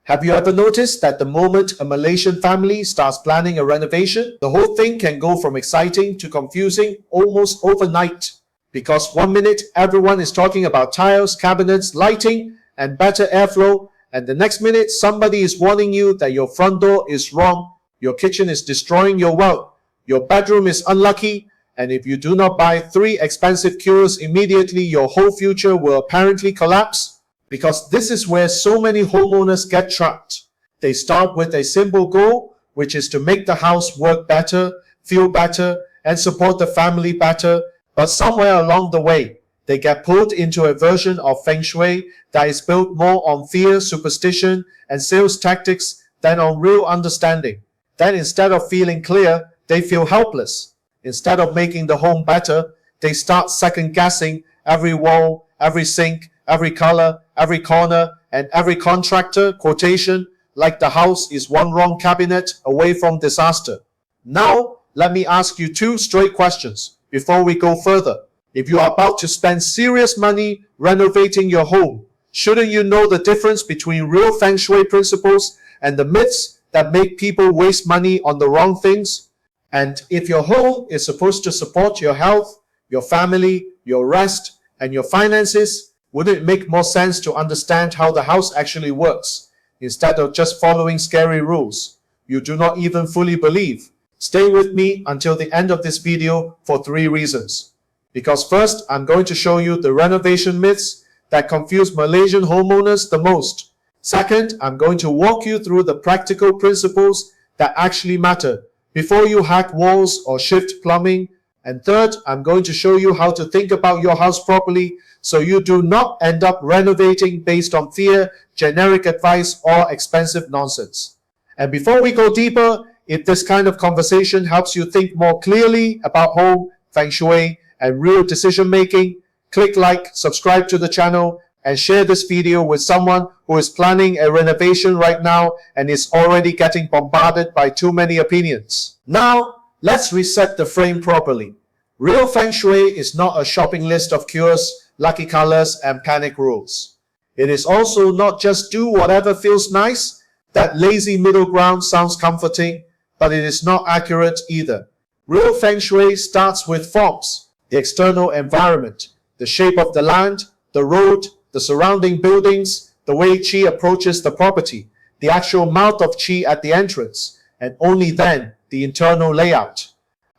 Have you ever noticed that the moment a Malaysian family starts planning a renovation, the whole thing can go from exciting to confusing almost overnight? Because one minute everyone is talking about tiles, cabinets, lighting, and better airflow, and the next minute somebody is warning you that your front door is wrong, your kitchen is destroying your wealth, your bedroom is unlucky, and if you do not buy 3 expensive cures immediately, your whole future will apparently collapse. Because this is where so many homeowners get trapped. They start with a simple goal, which is to make the house work better, feel better, and support the family better, but somewhere along the way, they get pulled into a version of Feng Shui that is built more on fear, superstition, and sales tactics than on real understanding. Then instead of feeling clear, they feel helpless. Instead of making the home better, they start second-guessing every wall, every sink, every color, every corner, and every contractor quotation, like the house is one wrong cabinet away from disaster. Now, let me ask you 2 straight questions before we go further. If you are about to spend serious money renovating your home, shouldn't you know the difference between real Feng Shui principles and the myths that make people waste money on the wrong things? And if your home is supposed to support your health, your family, your rest, and your finances, wouldn't it make more sense to understand how the house actually works, instead of just following scary rules you do not even fully believe? Stay with me until the end of this video for 3 reasons. Because first, I'm going to show you the renovation myths that confuse Malaysian homeowners the most. Second, I'm going to walk you through the practical principles that actually matter before you hack walls or shift plumbing. And third, I'm going to show you how to think about your house properly so you do not end up renovating based on fear, generic advice, or expensive nonsense. And before we go deeper, if this kind of conversation helps you think more clearly about home, Feng Shui, and real decision making, click like, subscribe to the channel, and share this video with someone who is planning a renovation right now and is already getting bombarded by too many opinions. Now, let's reset the frame properly. Real Feng Shui is not a shopping list of cures, lucky colors, and panic rules. It is also not just do whatever feels nice. That lazy middle ground sounds comforting, but it is not accurate either. Real Feng Shui starts with forms, the external environment, the shape of the land, the road, the surrounding buildings, the way Qi approaches the property, the actual mouth of Qi at the entrance, and only then the internal layout.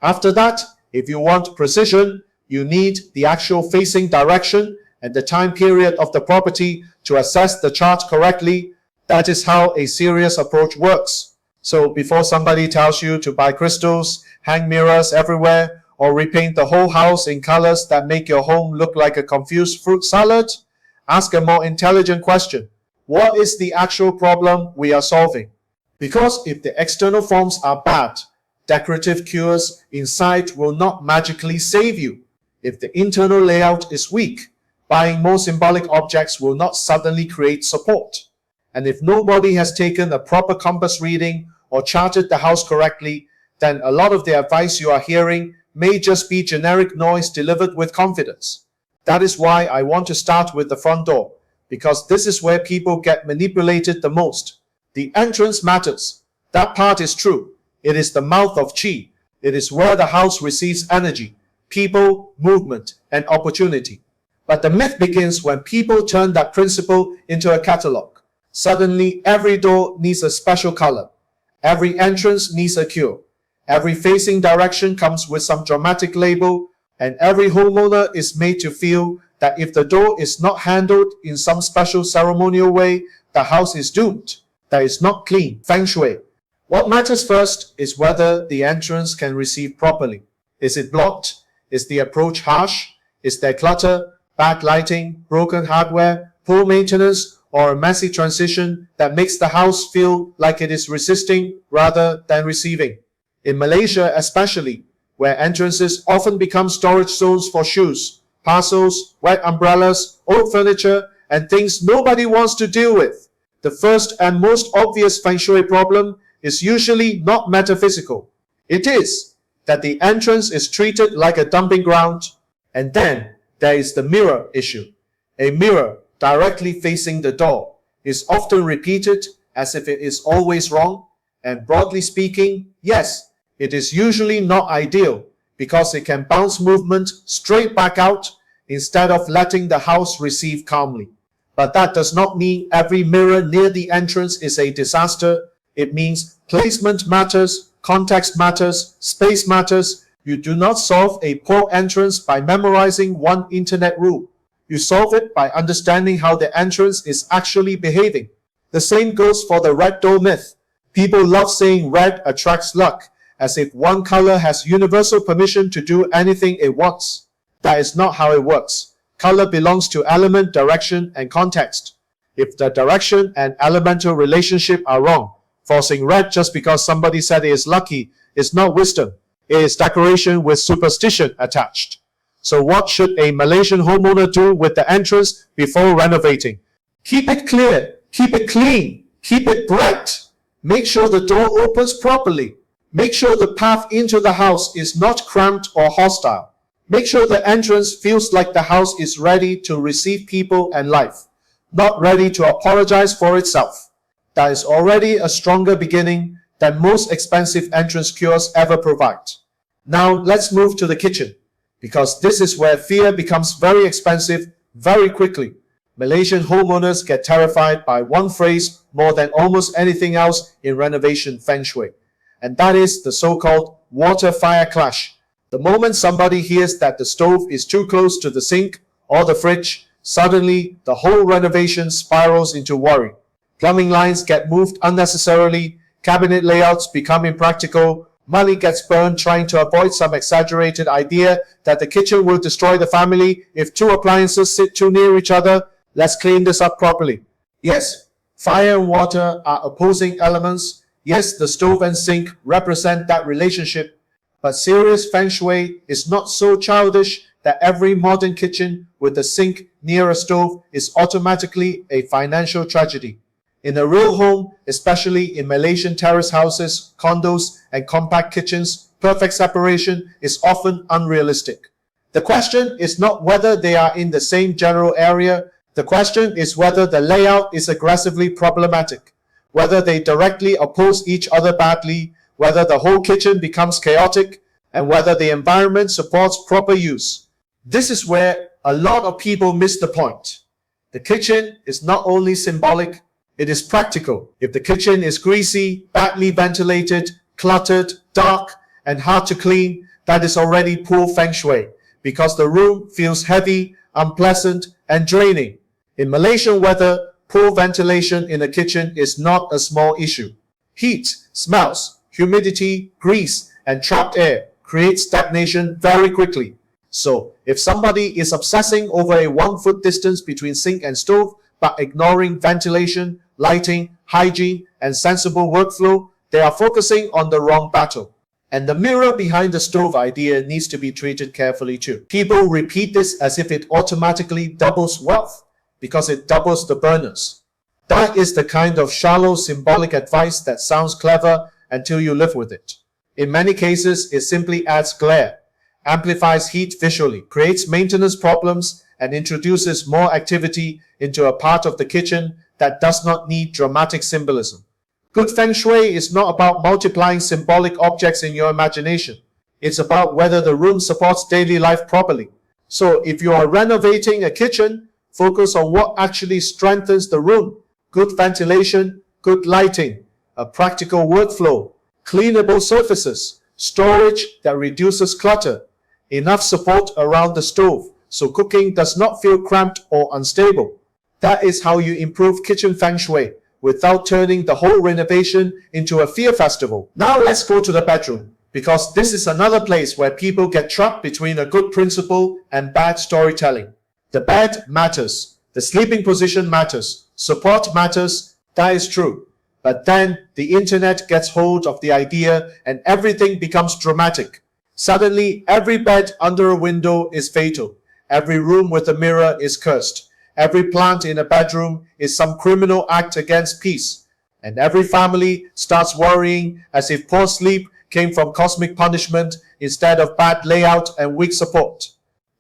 After that, if you want precision, you need the actual facing direction and the time period of the property to assess the chart correctly. That is how a serious approach works. So before somebody tells you to buy crystals, hang mirrors everywhere, or repaint the whole house in colors that make your home look like a confused fruit salad, ask a more intelligent question. What is the actual problem we are solving? Because if the external forms are bad, decorative cures inside will not magically save you. If the internal layout is weak, buying more symbolic objects will not suddenly create support. And if nobody has taken a proper compass reading or charted the house correctly, then a lot of the advice you are hearing may just be generic noise delivered with confidence. That is why I want to start with the front door, because this is where people get manipulated the most. The entrance matters. That part is true. It is the mouth of Qi. It is where the house receives energy, people, movement, and opportunity. But the myth begins when people turn that principle into a catalog. Suddenly, every door needs a special color. Every entrance needs a cure. Every facing direction comes with some dramatic label, and every homeowner is made to feel that if the door is not handled in some special ceremonial way, the house is doomed. That is not clean Feng Shui. What matters first is whether the entrance can receive properly. Is it blocked? Is the approach harsh? Is there clutter, bad lighting, broken hardware, poor maintenance, or a messy transition that makes the house feel like it is resisting rather than receiving? In Malaysia especially, where entrances often become storage zones for shoes, parcels, wet umbrellas, old furniture, and things nobody wants to deal with, the first and most obvious Feng Shui problem is usually not metaphysical. It is that the entrance is treated like a dumping ground. And then there is the mirror issue. A mirror directly facing the door is often repeated as if it is always wrong? And broadly speaking, yes, it is usually not ideal because it can bounce movement straight back out instead of letting the house receive calmly. But that does not mean every mirror near the entrance is a disaster. It means placement matters, context matters, space matters. You do not solve a poor entrance by memorizing one internet rule. You solve it by understanding how the entrance is actually behaving. The same goes for the red door myth. People love saying red attracts luck, as if one color has universal permission to do anything it wants. That is not how it works. Color belongs to element, direction, and context. If the direction and elemental relationship are wrong, forcing red just because somebody said it is lucky is not wisdom. It is decoration with superstition attached. So what should a Malaysian homeowner do with the entrance before renovating? Keep it clear, keep it clean, keep it bright. Make sure the door opens properly. Make sure the path into the house is not cramped or hostile. Make sure the entrance feels like the house is ready to receive people and life, not ready to apologize for itself. That is already a stronger beginning than most expensive entrance cures ever provide. Now let's move to the kitchen, because this is where fear becomes very expensive very quickly. Malaysian homeowners get terrified by one phrase more than almost anything else in renovation Feng Shui, and that is the so-called water-fire clash. The moment somebody hears that the stove is too close to the sink or the fridge, suddenly the whole renovation spirals into worry. Plumbing lines get moved unnecessarily, cabinet layouts become impractical, money gets burned trying to avoid some exaggerated idea that the kitchen will destroy the family if two appliances sit too near each other. Let's clean this up properly. Yes, fire and water are opposing elements. Yes, the stove and sink represent that relationship. But serious Feng Shui is not so childish that every modern kitchen with a sink near a stove is automatically a financial tragedy. In a real home, especially in Malaysian terrace houses, condos, and compact kitchens, perfect separation is often unrealistic. The question is not whether they are in the same general area. The question is whether the layout is aggressively problematic, whether they directly oppose each other badly, whether the whole kitchen becomes chaotic, and whether the environment supports proper use. This is where a lot of people miss the point. The kitchen is not only symbolic, it is practical. If the kitchen is greasy, badly ventilated, cluttered, dark, and hard to clean, that is already poor Feng Shui, because the room feels heavy, unpleasant, and draining. In Malaysian weather, poor ventilation in a kitchen is not a small issue. Heat, smells, humidity, grease, and trapped air create stagnation very quickly. So, if somebody is obsessing over a 1 foot distance between sink and stove, but ignoring ventilation, lighting, hygiene, and sensible workflow, they are focusing on the wrong battle. And the mirror behind the stove idea needs to be treated carefully too. People repeat this as if it automatically doubles wealth, because it doubles the burners. That is the kind of shallow symbolic advice that sounds clever until you live with it. In many cases, it simply adds glare, amplifies heat visually, creates maintenance problems, and introduces more activity into a part of the kitchen that does not need dramatic symbolism. Good Feng Shui is not about multiplying symbolic objects in your imagination. It's about whether the room supports daily life properly. So if you are renovating a kitchen, focus on what actually strengthens the room. Good ventilation, good lighting, a practical workflow, cleanable surfaces, storage that reduces clutter, enough support around the stove so cooking does not feel cramped or unstable. That is how you improve kitchen Feng Shui without turning the whole renovation into a fear festival. Now let's go to the bedroom, because this is another place where people get trapped between a good principle and bad storytelling. The bed matters, the sleeping position matters, support matters, that is true. But then the internet gets hold of the idea and everything becomes dramatic. Suddenly, every bed under a window is fatal. Every room with a mirror is cursed. Every plant in a bedroom is some criminal act against peace. And every family starts worrying as if poor sleep came from cosmic punishment instead of bad layout and weak support.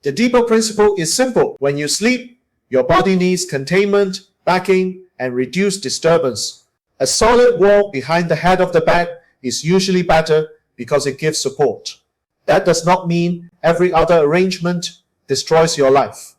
The deeper principle is simple. When you sleep, your body needs containment, backing, and reduced disturbance. A solid wall behind the head of the bed is usually better because it gives support. That does not mean every other arrangement destroys your life.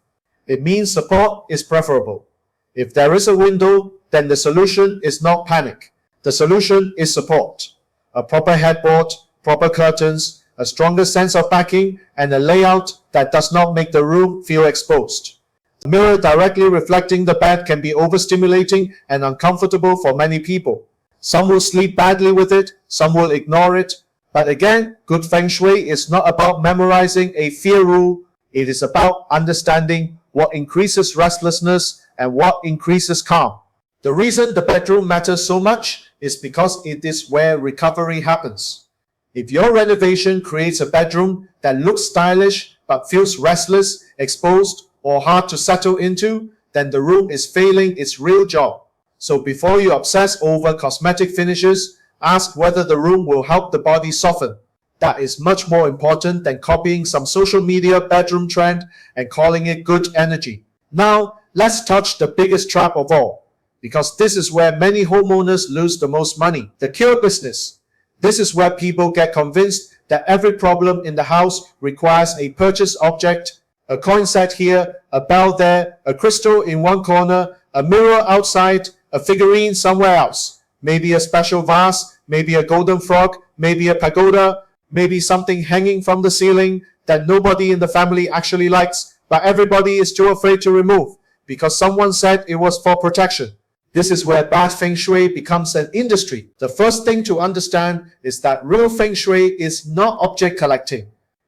It means support is preferable. If there is a window, then the solution is not panic. The solution is support. A proper headboard, proper curtains, a stronger sense of backing, and a layout that does not make the room feel exposed. The mirror directly reflecting the bed can be overstimulating and uncomfortable for many people. Some will sleep badly with it, some will ignore it. But again, good Feng Shui is not about memorizing a fear rule. It is about understanding what increases restlessness and what increases calm. The reason the bedroom matters so much is because it is where recovery happens. If your renovation creates a bedroom that looks stylish but feels restless, exposed, or hard to settle into, then the room is failing its real job. So before you obsess over cosmetic finishes, ask whether the room will help the body soften. That is much more important than copying some social media bedroom trend and calling it good energy. Now, let's touch the biggest trap of all, because this is where many homeowners lose the most money, the cure business. This is where people get convinced that every problem in the house requires a purchase object, a coin set here, a bell there, a crystal in one corner, a mirror outside, a figurine somewhere else. Maybe a special vase, maybe a golden frog, maybe a pagoda, maybe something hanging from the ceiling that nobody in the family actually likes, but everybody is too afraid to remove because someone said it was for protection. This is where bad Feng Shui becomes an industry. The first thing to understand is that real Feng Shui is not object collecting.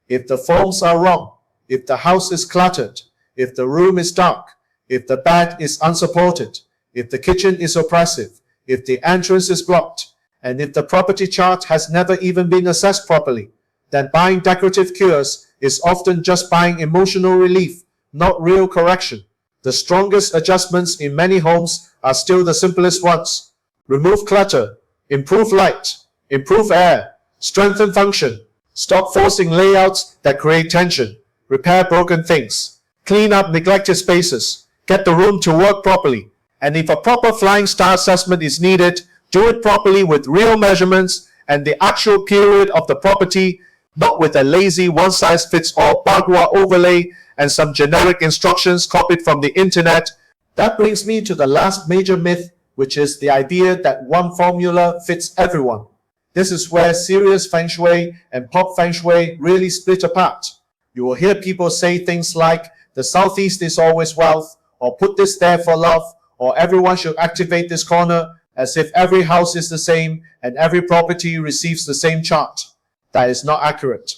If the forms are wrong, if the house is cluttered, if the room is dark, if the bed is unsupported, if the kitchen is oppressive, if the entrance is blocked, and if the property chart has never even been assessed properly, then buying decorative cures is often just buying emotional relief, not real correction. The strongest adjustments in many homes are still the simplest ones. Remove clutter, improve light, improve air, strengthen function, stop forcing layouts that create tension, repair broken things, clean up neglected spaces, get the room to work properly. And if a proper flying star assessment is needed, do it properly with real measurements and the actual period of the property, not with a lazy one-size-fits-all bagua overlay and some generic instructions copied from the internet. That brings me to the last major myth, which is the idea that one formula fits everyone. This is where serious Feng Shui and pop Feng Shui really split apart. You will hear people say things like, the southeast is always wealth, or put this there for love, or everyone should activate this corner, as if every house is the same and every property receives the same chart. That is not accurate.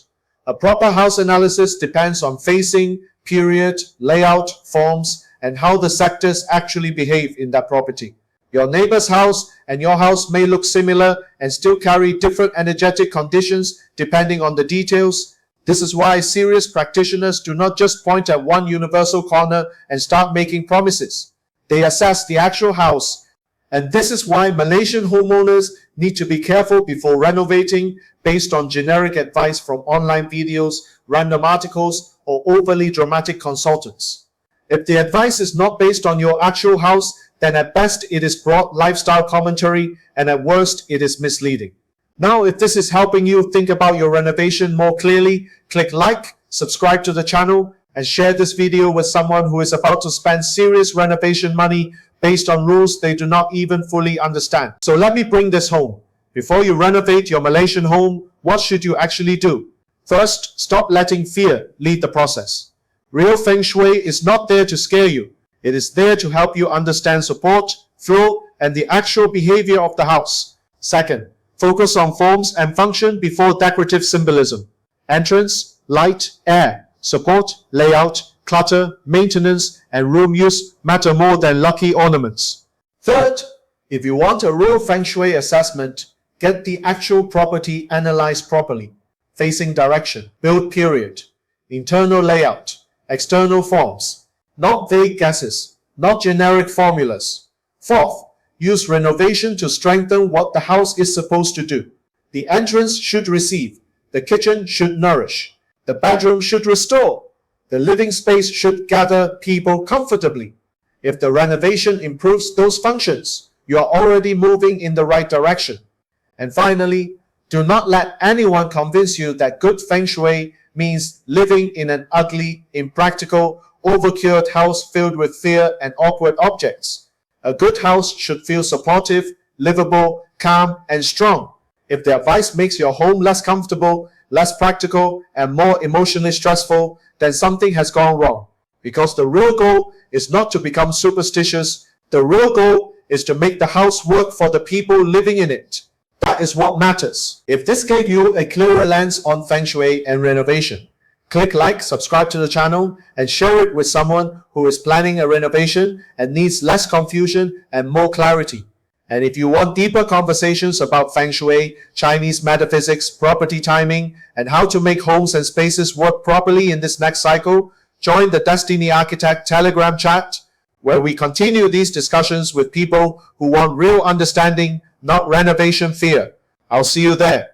A proper house analysis depends on facing, period, layout, forms, and how the sectors actually behave in that property. Your neighbor's house and your house may look similar and still carry different energetic conditions depending on the details. This is why serious practitioners do not just point at one universal corner and start making promises. They assess the actual house. And this is why Malaysian homeowners need to be careful before renovating based on generic advice from online videos, random articles, or overly dramatic consultants. If the advice is not based on your actual house, then at best it is broad lifestyle commentary, and at worst it is misleading. Now, if this is helping you think about your renovation more clearly, click like, subscribe to the channel, and share this video with someone who is about to spend serious renovation money based on rules they do not even fully understand. So let me bring this home. Before you renovate your Malaysian home, what should you actually do? First, stop letting fear lead the process. Real Feng Shui is not there to scare you. It is there to help you understand support, flow, and the actual behavior of the house. Second, focus on forms and function before decorative symbolism. Entrance, light, air, support, layout, clutter, maintenance, and room use matter more than lucky ornaments. Third, if you want a real Feng Shui assessment, get the actual property analyzed properly. Facing direction, build period, internal layout, external forms, not vague guesses, not generic formulas. Fourth, use renovation to strengthen what the house is supposed to do. The entrance should receive, the kitchen should nourish, the bedroom should restore, the living space should gather people comfortably. If the renovation improves those functions, you are already moving in the right direction. And finally, do not let anyone convince you that good Feng Shui means living in an ugly, impractical, overcured house filled with fear and awkward objects. A good house should feel supportive, livable, calm, and strong. If the advice makes your home less comfortable, less practical, and more emotionally stressful, then something has gone wrong. Because the real goal is not to become superstitious. The real goal is to make the house work for the people living in it. That is what matters. If this gave you a clearer lens on Feng Shui and renovation, click like, subscribe to the channel, and share it with someone who is planning a renovation and needs less confusion and more clarity. And if you want deeper conversations about Feng Shui, Chinese metaphysics, property timing, and how to make homes and spaces work properly in this next cycle, join the Destiny Architect Telegram chat, where we continue these discussions with people who want real understanding, not renovation fear. I'll see you there.